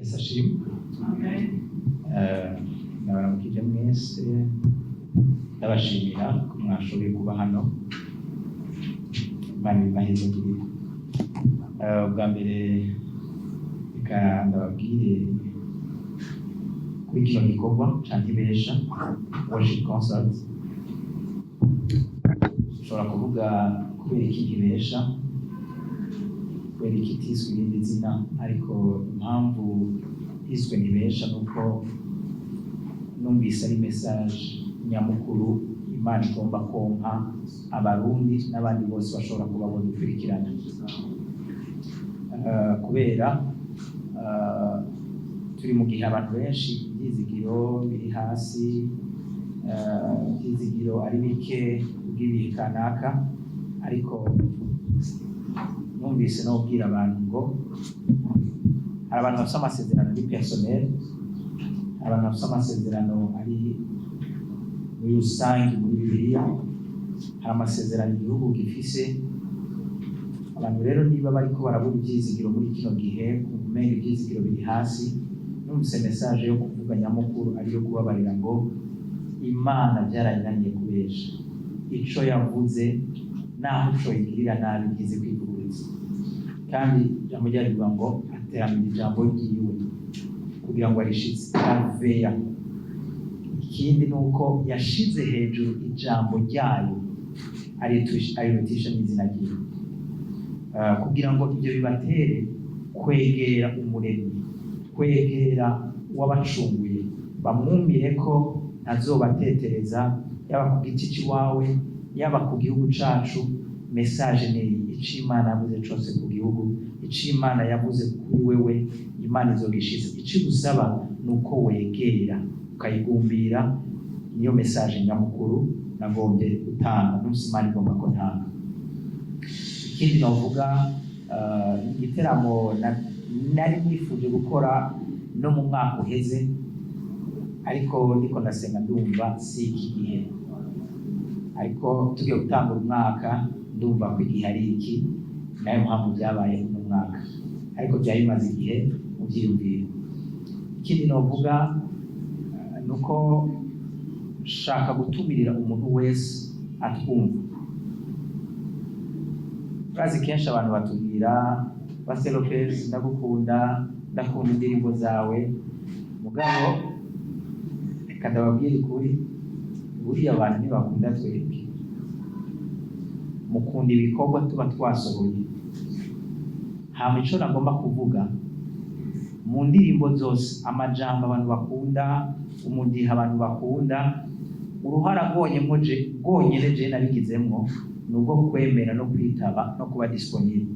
Mesashim. Nabaramukije mwese ndabashimira ko mwashoboye kuba hano bari baheze kuri bwa mbere reka ndababwire kuri kino gikorwa cantibesha worship concert. Ushobora kuvuga kubera iki ntibesha, kubera iki itiswe irindi zina, ariko impamvu iswe ntibesha nuko numvise ari message nyamukuru Imana igomba konka abarundi n'abandi bose bashobora kuba bodukurikirana, kubera turi mu gihe abantu benshi ibyizigiro biri hasi, ibyizigiro ari bike ubw'ibihe kanaka, ariko numvise no kubwira abantu ngo hari abantu bafite amasezerano ari personnel, hari abantu bafite amasezerano ari muri rusange muri Bibiliya, hari amasezerano igihugu gifise. Abantu rero niba bariko barabura ibyizigiro muri kino gihe, kumenya ibyizigiro biri hasi, numvise message yo kuvuga nyamukuru ariyo kubabarira ngo Imana byarayinaniye kubesha, ico yavuze naho uco yigirira nabi igize kwivuguriza, kandi ijambo ryarivuga ngo ateramira ijambo ryiwe kugira ngo arishitse aveya. Ikindi nuko yashize hejuru ijambo ryayo arirutisha n'izina ryiwe, kugira ngo ibyo bibatere kwegera umuremyi, kwegera uwabacunguye, bamwumvire ko ntazobatetereza yaba ku giti cy'iwawe yaba ku gihugu cacu. Message ni ico Imana yavuze cose ku gihugu, ico Imana yavuze kuri wewe, Imana izogishiza. Ico gusaba nuko wegera ukayigumbira. Niyo message nyamukuru nagombye gutanga, numvise Imana igomba ko ntanga. Ikindi novuga, igiteramo nari nifuje gukora no mu mwaka uheze, ariko ndiko ndasenga ndumva si iki gihe, ariko tugiye gutanga umwaka ndumva ko igihe ari iki, nayo mpamvu byabaye mu mwaka, ariko byari bimaze igihe mu byiyumviro. Ikindi novuga nuko shaka gutumirira umuntu wese atwumva. Urazi kenshi abantu batubwira Pastor Lopez, ndagukunda, ndakunda indirimbo zawe, mugabo reka ndababwire ukuri, buriya abantu ntibakunda twebwe, mukunda ibikorwa tuba twasohoye. Nta mico nagomba kuvuga mu ndirimbo zose, amajambo abantu bakunda, umudiha abantu bakunda, uruhara rwonyene je nabigizemwo nubwo kwemera no kwitaba no kuba disponible.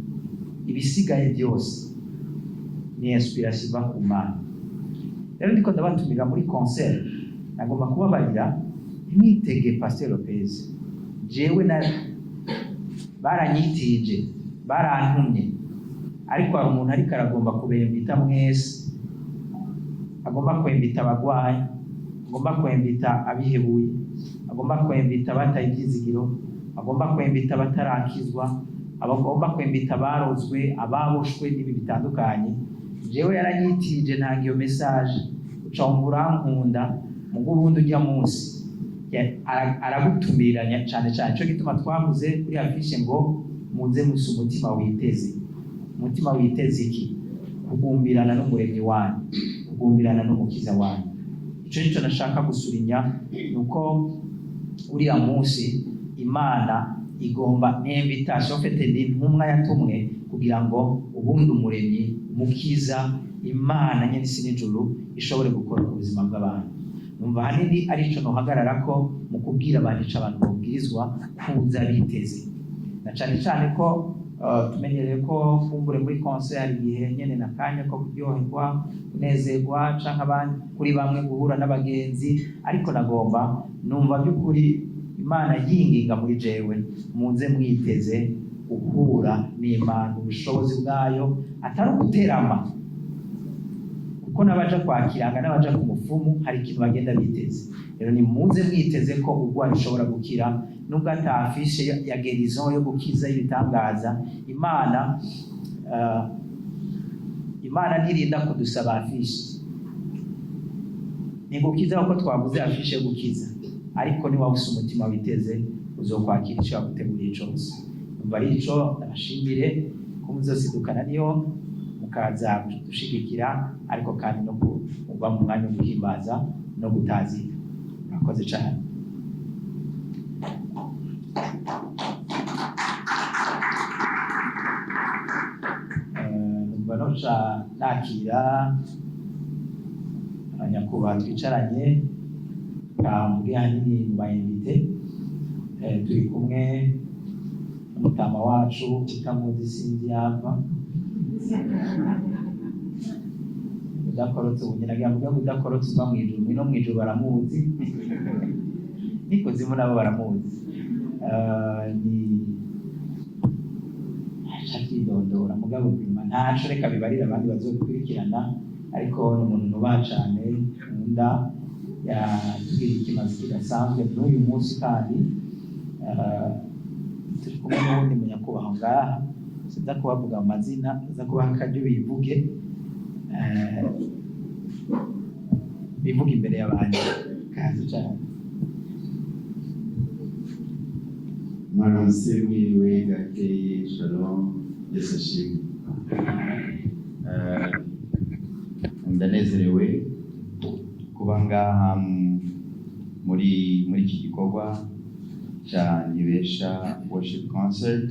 Ibisigaye byose ni inspiration iva ku Mana. Rero ndiko ndabatumira muri concert, nagomba kubabarira ntimwitege Pastor Lopez. Jewe baranyitije, barantumye, ariko hari umuntu ariko aragomba kubembita mwese, agomba kwembita abagwayi, agomba kwembita abihebuye, agomba kwembita abataye ibyizigiro, agomba kwembita abatarakizwa, abagomba kwembita abarozwe, ababoshwe n'ibi bitandukanye. Jewe yaranyitije ntange iyo message, uca urankunda mugo ubundi ujya munsi aragutumiranya cyane cyane. Cyo gituma twavuze kuri afishe ngo muze musa umutima witeze. Umutima witeze iki? Kugumbirana n'umuremyi wanyu, kugumbirana n'umukiza wanyu. Ico nico nashaka gusurinya, nuko uriya munsi Imana igomba n'invitation fete n'intumwa yatumwe kugira ngo ubundi umuremyi, umukiza, Imana nyene isi n'ijuru ishobore gukora ku buzima bw'abantu. Numva hanini ari ico nohagarara ko mu kubwira abantu ico abantu babwirizwa kuza biteze, na cane cane ko tumenyereye ko kumbure muri concert igihe nyene nakanya ko kuryoherwa, kunezerwa, canke abandi kuri bamwe guhura n'abagenzi, ariko nagomba numva by'ukuri Imana yinginga muri jewe, muze mwiteze guhura n'Imana, ubushobozi bwayo atari uguterama, kuko n'abaja kwakiranga n'abaja ku mufumu hari ikintu bagenda biteze. Rero ni muze mwiteze ko urwaye ushobora gukira, nubwo atafishe ya gerison yo gukiza ibitangaza. Imana Imana ntirinda kudusaba afishe, ni gukiza kuko twavuze afishe gukiza, ariko ni waba ufise umutima witeze uzokwakira icyo yaguteguriye cyose. Umva ari ico ndabashimire ko muzosidukana niyo mukaza dushigikira, ariko kandi no kuba mu mwanya wo guhimbaza no gutazira. Murakoze cyane. Numva noca nakira nyakubahwa twicaranye mvuge hanini mu bayinvite, turi kumwe n'umutama wacu utamuzi sinzi yava udakorotse. Ubu nyina avuga ngo udakorotse uva mu ijuru, no mu ijuru baramuzi n'ikuzimu nabo baramuzi. Ni akidondora mugabo nyuma ntaco, reka bibarira abandi bazokurikirana, ariko ni umuntu nubaha cane nkunda, yatubwira ikimazi kidasanzwe n'uyu munsi. Kandi turi kumwe n'uwundi munyakubahwa ngaha, sinza kubavuga amazina, nza kubaha akaryo bivuge, bivuga imbere y'abandi. Kazi cyane. Mwaramutse, mwiriwe, gakeye, shalom, Yesu ashimwe. Ndanezerewe kuba ngaha muri iki gikorwa cya Nibesha Worship Concert.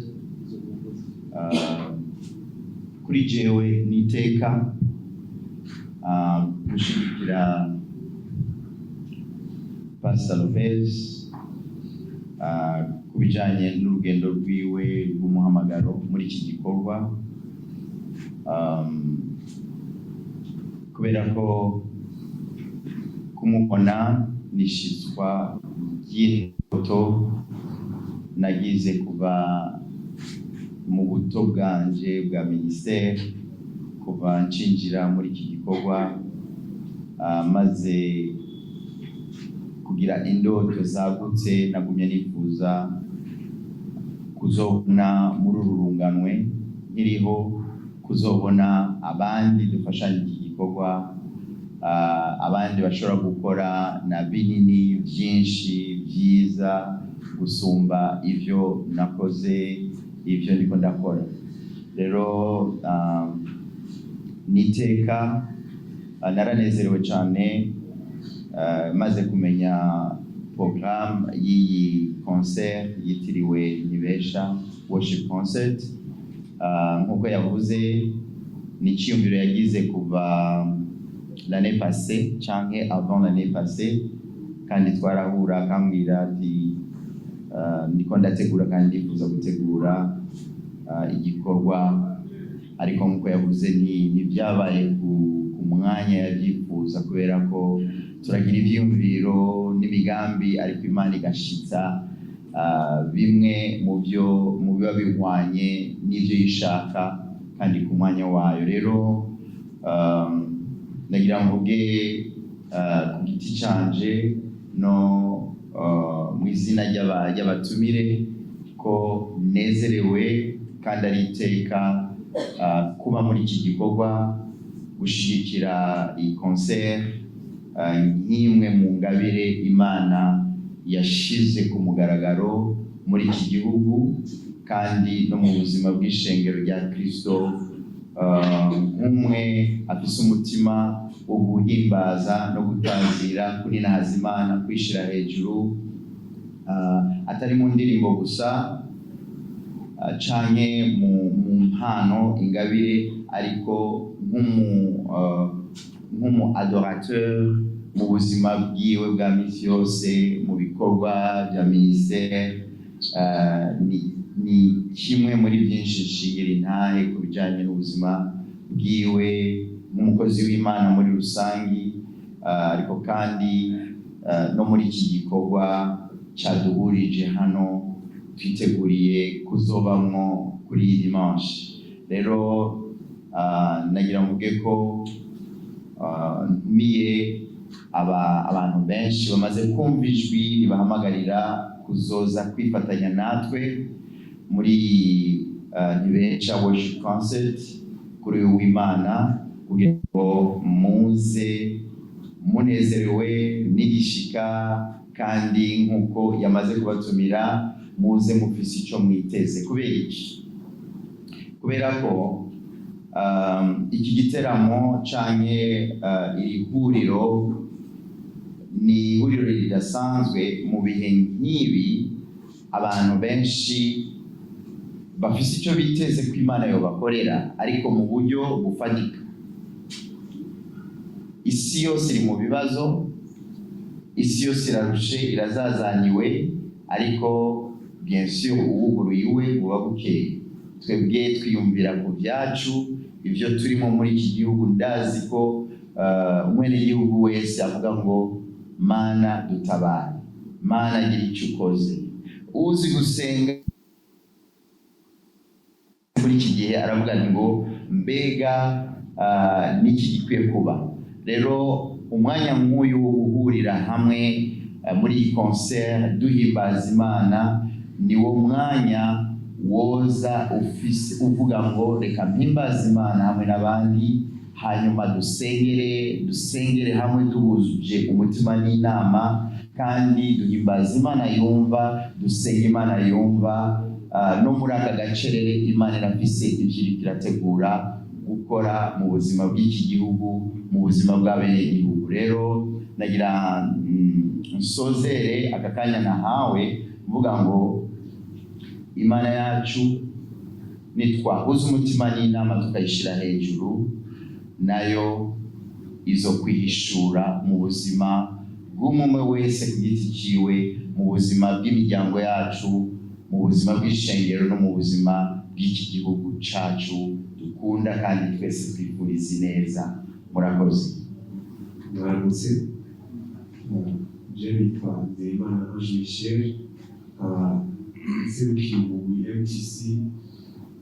Kuri jewe niteka gushigikira Pastor Lopez ku bijanye n'urugendo rwiwe rw'umuhamagaro muri iki gikorwa, kubera ko kumubona nishizwa ry'indoto nagize kuva mu buto bwanje bwa ministeri, kuva nshinjira muri iki gikorwa, maze kugira indoto zagutse. Nagumye nifuza kuzobona muri uru runganwe nkiriho, kuzobona abandi dufashanya iki gikorwa, abandi bashobora gukora na binini byinshi byiza gusumba ivyo nakoze, ivyo ndiko ndakora. Rero niteka, naranezerewe cyane maze kumenya programme y'iyi concert yitiriwe Nibesha Worship Concert. Nkuko yavuze, ni cyumviro yagize kuva l'année passée canke avant l'année passée, kandi twarahura akambwira ati ndiko ndategura kandi ndifuza gutegura igikorwa, ariko nkuko yavuze ni byabaye ku mwanya yabyifuza, kubera ko turagira ivyumviro n'imigambi, ariko Imana igashitsa bimwe mu biba bihwanye n'ivyo yishaka kandi ku mwanya wayo. Rero nagira mvuge ku giti canje no mu izina ry'abatumire ko nezerewe kandi ari iteka kuba muri iki gikorwa, gushigikira iyi concert nk'imwe mu ngabire Imana yashize ku mugaragaro muri iki gihugu, kandi no mu buzima bw'ishengero rya Kristo, nk'umwe afise umutima wo guhimbaza no gutazira, kuninahaza Imana, kwishira hejuru, atari mu ndirimbo gusa canke mu mpano ingabire, ariko nk'umu adorateur mu buzima bwiwe bwa misi yose, mu bikorwa bya ministere. Ni kimwe muri byinshi nshingira intahe ku bijanye n'ubuzima bwiwe nk'umukozi w'Imana muri rusangi, ariko kandi no muri iki gikorwa cyaduhurije hano twiteguriye kuzobamwo kuri iyi dimanche. Rero nagira mvuge ko ntumiye abantu benshi bamaze kumva ijwi ribahamagarira kuzoza kwifatanya natwe muri Nibesha Worship Concert kuri uyu w'Imana. kugira ngo muze munezerewe n'igishika, kandi nk'uko yamaze kubatumira muze mufise ico mwiteze. Kubera iki? Kubera ko iki giteramo canke iri huriro ni ihuriro ridasanzwe. Mu bihe nk'ibi abantu benshi bafise ico biteze ko Imana yobakorera, ariko mu buryo bufatika. Isi yose iri mu bibazo, isi yose irarushe, irazazaniwe, ariko bien sûr uwuguruye iwe buba bukeye. Twebwe twiyumvira ku byacu, ibyo turimo muri iki gihugu. Ndazi ko umwenegihugu wese avuga ngo Mana dutabare, Mana gira icyo ukoze. Uzi gusenga muri iki gihe aravuga ngo mbega niki gikwiye kuba. Rero umwanya nk'uyu wo guhurira hamwe muri iyi concert duhimbaza Imana ni wo mwanya woza ufise uvuga ngo reka mpimbaza Imana hamwe n'abandi, hanyuma dusengere hamwe duhuje umutima n'inama, kandi duhimbaza Imana yumva, dusenga Imana yumva. No muri aka gacerere Imana irafise ivyo irategura gukora mu buzima bw'iki gihugu, mu buzima bw'abenegihugu. Rero nagira nsozere aka kanya nahawe mvuga ngo Imana yacu nitwahuza umutima n'inama tukayishira hejuru, nayo izo kwihishura mu buzima bw'umwe wese ku giti ciwe, mu buzima bw'imiryango yacu, mu buzima bw'ishengero, no mu buzima bw'iki gihugu cacu dukunda kandi twese twifuriza neza. Murakoze. Mwaramutse. Je nitwa Nzeyimana Ange Michel, nserukiye umugwi MTC.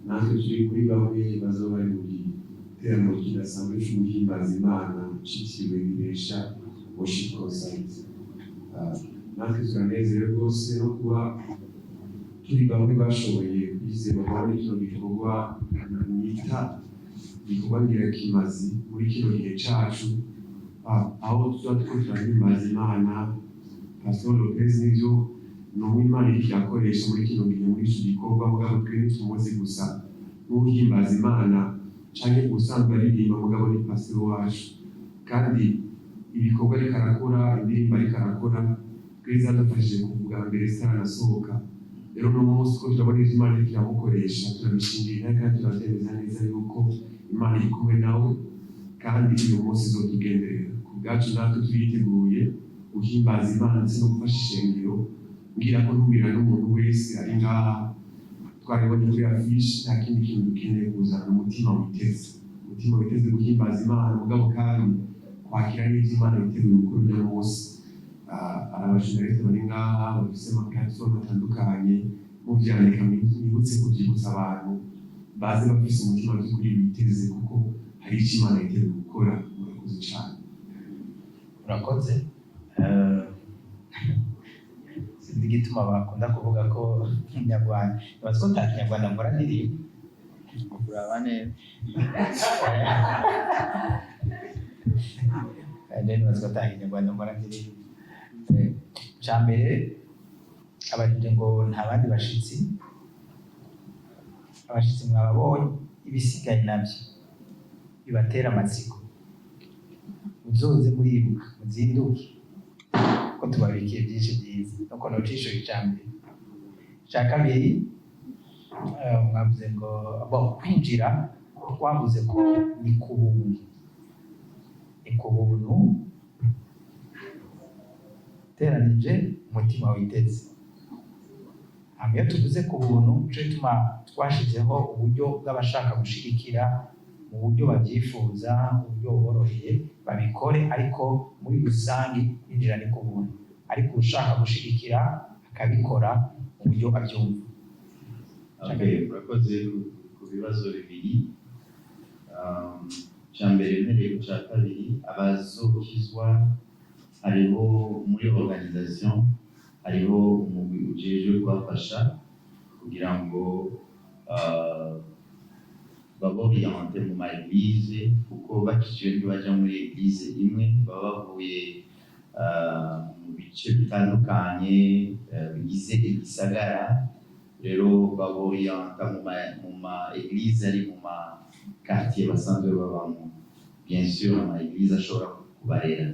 Natwe turi kuri bamwe bazoba bari mu giteramo kidasanzwe co guhimbaza Imana citiriwe Biresha Worship Concert. Natwe turanezerewe rwose no kuba turi bamwe bashoboye kwizera muri kino gikorwa nita igikorwa ngirakimazi muri kino gihe cacu, aho tuba turahimbaza Imana. Pastor Lopez nivyo n'umwe Imana iriko irakoresha muri kino gihe muri ico gikorwa, mugabo twe ntitumuzi gusa n'uhimbaza Imana canke usanzwe aririmba, mugabo ni pastor wacu, kandi ibikorwa ariko arakora, indirimbo ariko arakora twese zadufashije kuvuga mbere zitarasohoka. Rero no munsi ko turabona ivyo Imana iriko iramukoresha, turabishimira kandi turavyemeza neza yuko Imana iri kumwe nawe, kandi uyu munsi izotugenderera. Ku bwacu natwe turiteguye guhimbaza Imana ndetse no gufasha ishengero. Ngira ko ntumira n'umuntu wese ari ngaha, twaribonye kuri afishe, nta kindi kintu dukeneye kuzana umutima witeze guhimbaza Imana, mugabo kandi kwakira n'ivyo Imana yiteguye gukora uyu munsi. Abajurnaliste bari ngaha bafise amaplatform atandukanye, muvyandika mwibutse kuvyibutsa abantu baze bafise umutima w'ukuri biteze, kuko hari ico Imana yiteguye gukora. Murakoze cane. Murakoze. Sinzi igituma bakunda kuvuga ko Kinyarwanda, bazi ko nta Kinyarwanda mbora ndirimba. Uraba neza. Kandi bazi ko nta Kinyarwanda mbora ndirimba. Cambere abajije ngo nta bandi bashitsi, abashitsi mwababonye, ibisigaye navyo bibatera amatsiko. Muzoze muribuka, muzinduke, ko tubabikiye byinshi byiza. Nuko nocisho icambere. Ica kabiri, mwavuze ngo kwinjira, twavuze ko ni ku buntu. Ni ku buntu teranije umutima witeze. Iyo tuvuze ku buntu, nico gituma twashizeho uburyo bw'abashaka gushigikira mu buryo babyifuza, mu buryo buboroheye babikore, ariko muri rusange kwinjira ni ku buntu, ariko ushaka gushigikira akabikora mu buryo abyumva. Murakoze ku bibazo bibiri. Cambere mpereye ku ca kabiri, abazokizwa hariho muri organisation, hariho umugwi ujejwe kubafasha kugira ngo baba orienté mu ma église kuko bakiciwe ntibaja muri église imwe, baba bavuye mu bice bitandukanye bigize igisagara. Rero baba orienté mu ma église ari mu ma quartier basanzwe babamo. Bien sûr ama église ashobora kubarera.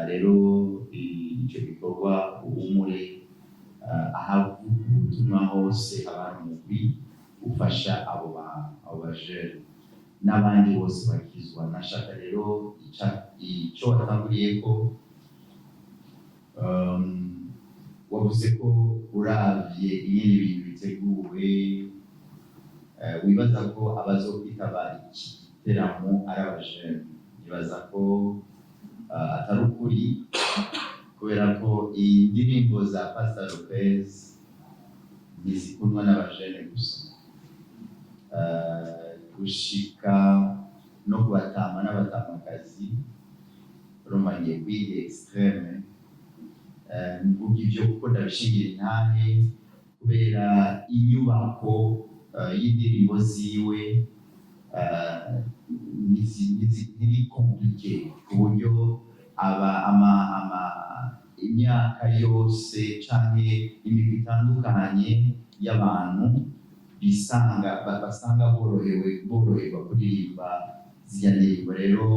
Rero icyo gikorwa Uhumure ahavuga ubutumwa hose abantu mugwi ufasha abo bajene n'abandi bose bakizwa. Nashaka rero icyo watanguriye ko wavuze ko uravye ibindi bintu biteguwe wibaza ko abazokwitaba iki giteramo ari abajene. Nibaza ko atari ukuri, kubera ko indirimbo za Pastor Lopez ntizikundwa n'abajene gusa, gushika no kubatama n'abatamakazi. Urumva ngiye kwiga extreme mvuga ivyo kuko ndabishingira intahe kubera inyubako y'indirimbo ziwe ntiri compliqué ku buryo imyaka yose canke imigwi itandukanye y'abantu basanga boroherwa kuririmba ziriya ndirimbo. Rero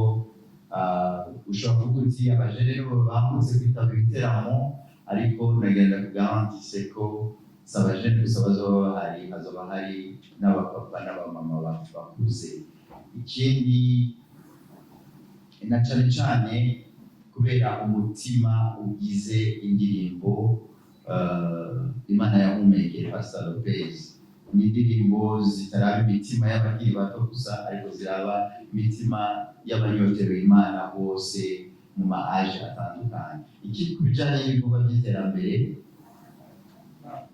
ushobora kuvuga uti abajene rero bakunze kwitaba ibiteramo, ariko nagenda kugarantise ko si abajene gusa hazoba hari n'abapapa n'abamama bakuze. Ikindi na cane cane kubera umutima ugize indirimbo Imana yahumekeye Pastor Lopez, ni indirimbo zitaraba imitima y'abakiri bato gusa, ariko ziraba imitima y'abanyotewe Imana bose mu ma age atandukanye. Ikindi ku bijanye n'ibikorwa by'iterambere,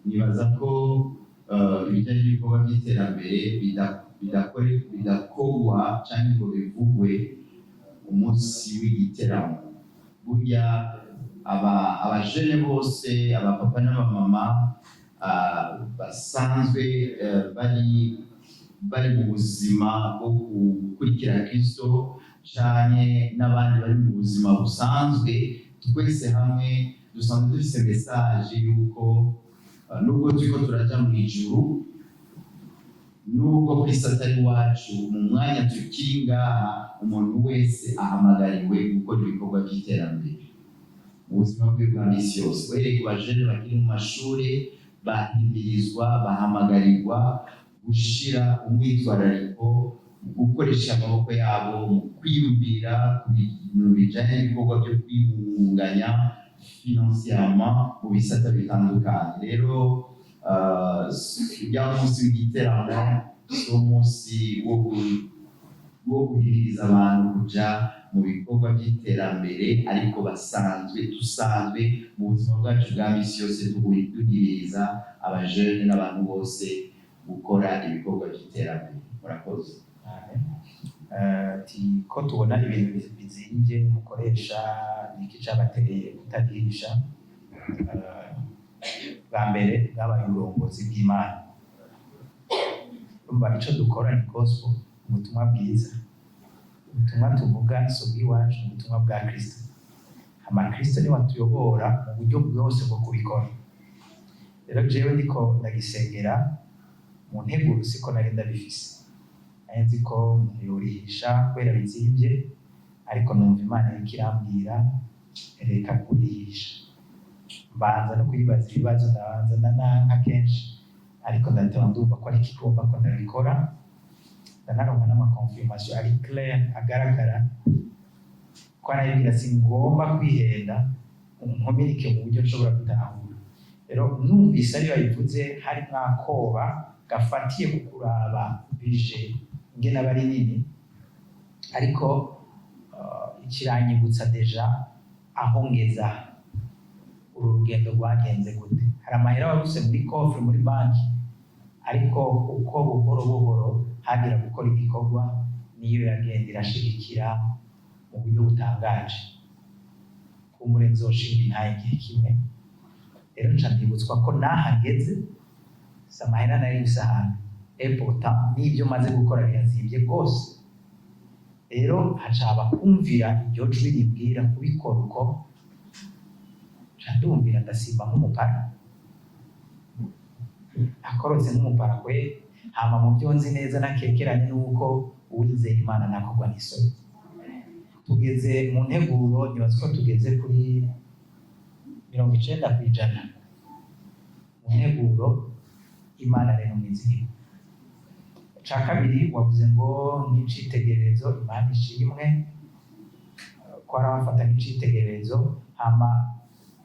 nibaza ko ibijanye n'ibikorwa by'iterambere bidakorwa canke ngo bivugwe umunsi w'igiteramo. Burya abajene bose, abapapa n'abamama basanzwe bari mu buzima bwo gukurikira Kristo canke n'abandi bari mu buzima busanzwe, twese hamwe dusanzwe dufise message yuko nubwo turiko turaja mu ijuru, nubwo Kristo atari wacu, mu mwanya tukiri ngaha umuntu wese ahamagariwe gukora ibikorwa by'iterambere mu buzima bwe bwa misi yose. Uhereye ku bajene bakiri mu mashure bahimirizwa, bahamagarirwa gushira umwitwarariko mu gukoresha amaboko yabo mu kwiyumvira ku bintu bijanye n'ibikorwa byo kwiyungunganya financièrement mu bisata bitandukanye. Rero ujya munsi w'igiteramo si umunsi wo guhimiriza abantu kuja mu bikorwa by'iterambere, ariko dusanzwe mu buzima bwacu bwa misi yose duhimiriza abajene n'abantu bose gukora ibikorwa by'iterambere. Murakoze. Ko tubona ibintu bizimvye mukoresha, niki cabateye kutagirisha? Bwa mbere bwabaye uburongozi bw'Imana. Urumva ico dukora ni gospel, ubutumwa bwiza. Ubutumwa tuvuga si ubw'iwacu, ni ubutumwa bwa Kristo. Kristo niwe atuyobora mu buryo bwose bwo kubikora. Rero jewe ndiko ndagisengera mu nteguro siko nari ndabifise. Nari nzi ko umuntu yorihisha kubera bizimvye, ariko numva Imana iriko irambwira reka kurihisha. Mbanza no kuyibaza ibibazo, ndabanza ndananka kenshi, ariko ndateba ndumva ko ari ikigomba ko ndabikora. Ndanaronka n'amakonfirmation ari clair agaragara ko arayibwira singomba kwihenda, nkomereke mu buryo nshobora gutahura. Rero numvise ariyo yayivuze hari mwakoba gafatiye ku kuraba bije ingene bari nini, ariko ikiranyibutsa deja aho ngeza uru rugendo rwagenze gute. Hari amahera waruse muri coffre muri banki, ariko uko buhoro buhoro hagira gukora igikorwa niyo yagenda irashigikira mu buryo butangaje. Kumure nzoshinga intaye igihe kimwe. Rero nca ndibutswa ko nahageze samahera nari bisahana epota n'ibyo maze gukora birazimvye rwose. Rero hacaba kumvira iryo jwi rimbwira kubikora uko, ca ndumvira ndasimba nk'umupara, akorotse nk'umupara kwe. Hama mu byo nzi neza nakekeranye n'uko uwizeye Imana ntakorwa n'isoni. Tugeze mu nteguro, nibaza ko tugeze kuri 90% mu nteguro Imana rero mwizihirwe. Ca kabiri wavuze ngo nk'icitegererezo, Imana ishimwe ko arabafata nk'icitegererezo, hama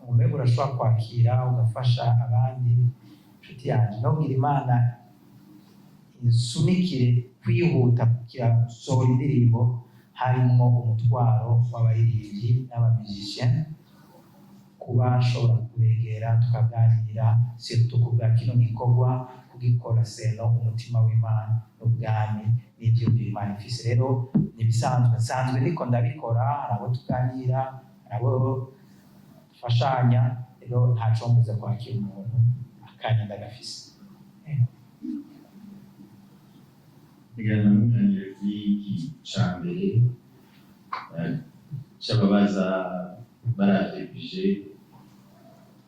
umubego urashobora kwakira ugafasha abandi. Inshuti yanjye nobwira Imana insunikire kwihuta kugira gusohora indirimbo harimwo umutwaro w'abaririmbyi n'abamizisien, kuba nshobora kubegera tukaganira surtout kubwa kino gikorwa kugikora seno umutima w'Imana n'ubwami n'ivyumviro Imana ifise. Rero nsanzwe ndiko ndabikora, harabo tuganira, harabo dufashanya, rero ntaco mbuza kwakira umuntu akanya ndagafise. Igana n'umwanya w'iki ca mbere c'ababaza baravye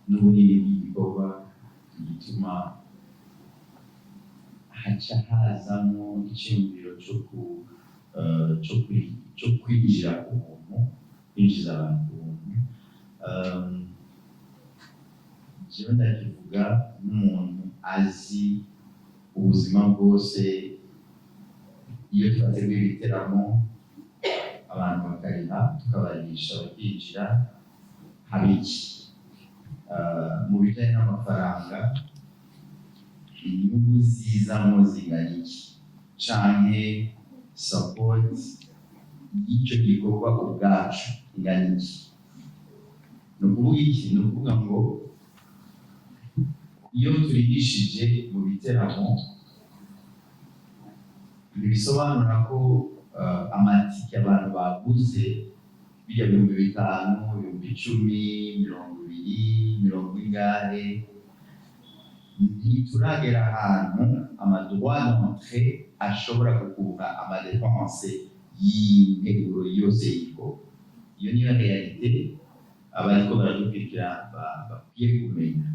n'ubunini bw'igikorwa gituma haca hazamwo iciyumviro co kwinjira ku muntu, kwinjiza abantu ku muntu. Jewe ndakivuga nk'umuntu azi ubuzima bwose. Iyo twateguye ibiteramo abantu bakariha tukabarisha bakinjira, haba iki mu bijanye n'amafaranga, inyungu zizamwo zingana iki, canke support y'icyo gikorwa ubwacu ingana iki. Ni ukuvuga iki? Ni ukuvuga ngo iyo turigishije mu biteramo, bisobanura ko amatike abantu baguze bijya 5,000, 10,000, 20, 50, ntituragera ahantu amadroit d'entrée ashobora gukura amadepense y'integuro yose y'igikorwa. Iyo niyo realite abariko baradukurikira bakwiye kumenya.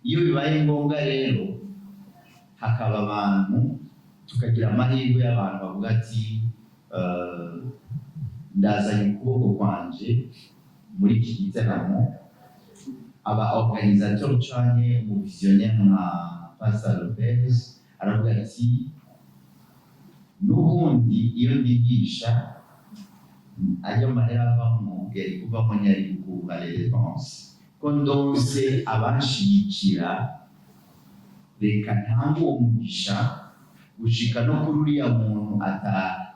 Iyo bibaye ngombwa rero hakaba abantu, tukagira amahirwe y'abantu bavuga ati ndazanye ukuboko kwanje muri iki gitaramo, aba organisateur canke umuvisionnaire nka Pastor Lopez aravuga ati n'ubundi iyo ndigisha ayo mahera avamo yari kuvamo ntiyari gukuba les dépenses, ko ndose abanshigikira reka ntange uwo mugisha gushika no kuri uriya muntu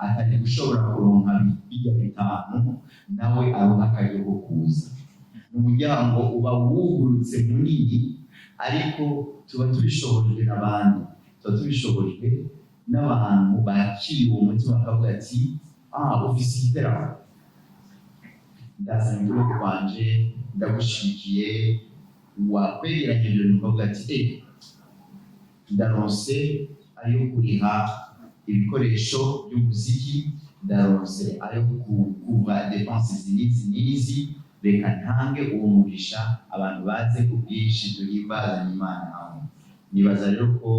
atari gushobora kuronka bijya 5 nawe aronka akaryo ko kuza. Umuryango uba wugurutse munini, ariko tuba tubishobojwe n'abandi, tuba tubishobojwe n'abantu bakiriye uwo mutima bakavuga ati ufise igiteramo, ndazanye ukuboko kwanje ndagushigikiye, wakwegeranya ibyo bintu ukavuga ati ndaronse ayo kuriha ibikoresho by'umuziki, ndaronse ayo kuva depenses n'izi, reka ntange uwo mugisha abantu baze ku bwinshi duhimbazanye Imana hamwe. Nibaza rero ko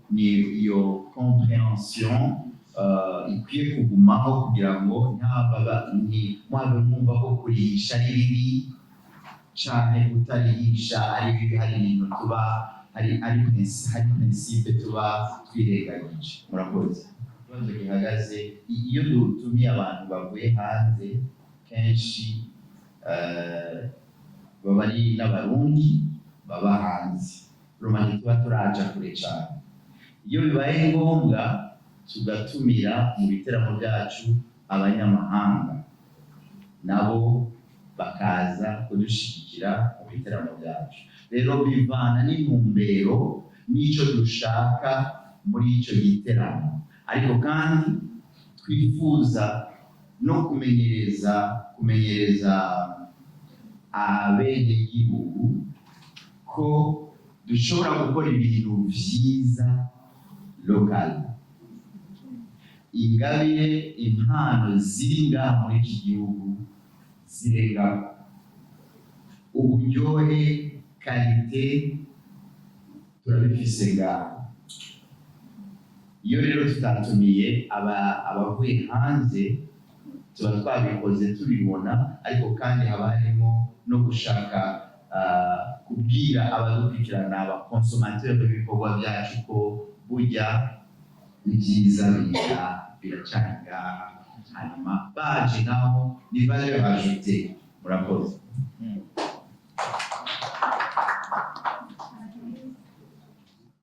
ni iyo comprehension ikwiye kugumaho kugira ngo mwabe mwumva ko kurihisha ari bibi canke kutarihisha ari bibi. Hari ibintu tuba hari principe tuba twirengagije. Murakoze. Ikibazo gihagaze, iyo dutumiye abantu bavuye hanze kenshi baba ari n'abarundi baba hanze, rumani tuba turaja kure cane. Iyo bibaye ngombwa tugatumira mu biteramo byacu abanyamahanga, nabo bakaza kudushigikira mu biteramo byacu. Rero bivana n'intumbero n'ico dushaka muri ico giteramo, ariko kandi twifuza no kumenyereza abenegihugu ko dushobora gukora ibintu vyiza local. Ingabire impano ziri ngaha muri iki gihugu zirenga uburyohe, karite turabifise ngaha. Iyo rero tutatumiye abavuye hanze tuba twabikoze tubibona, ariko kandi haba harimo no gushaka kubwira abadukurikirana abakonsomateri b'ibikorwa byacu ko burya ibyiza biracari ngaha, hanyuma baje naho ni valeur ajoutée. Murakoze.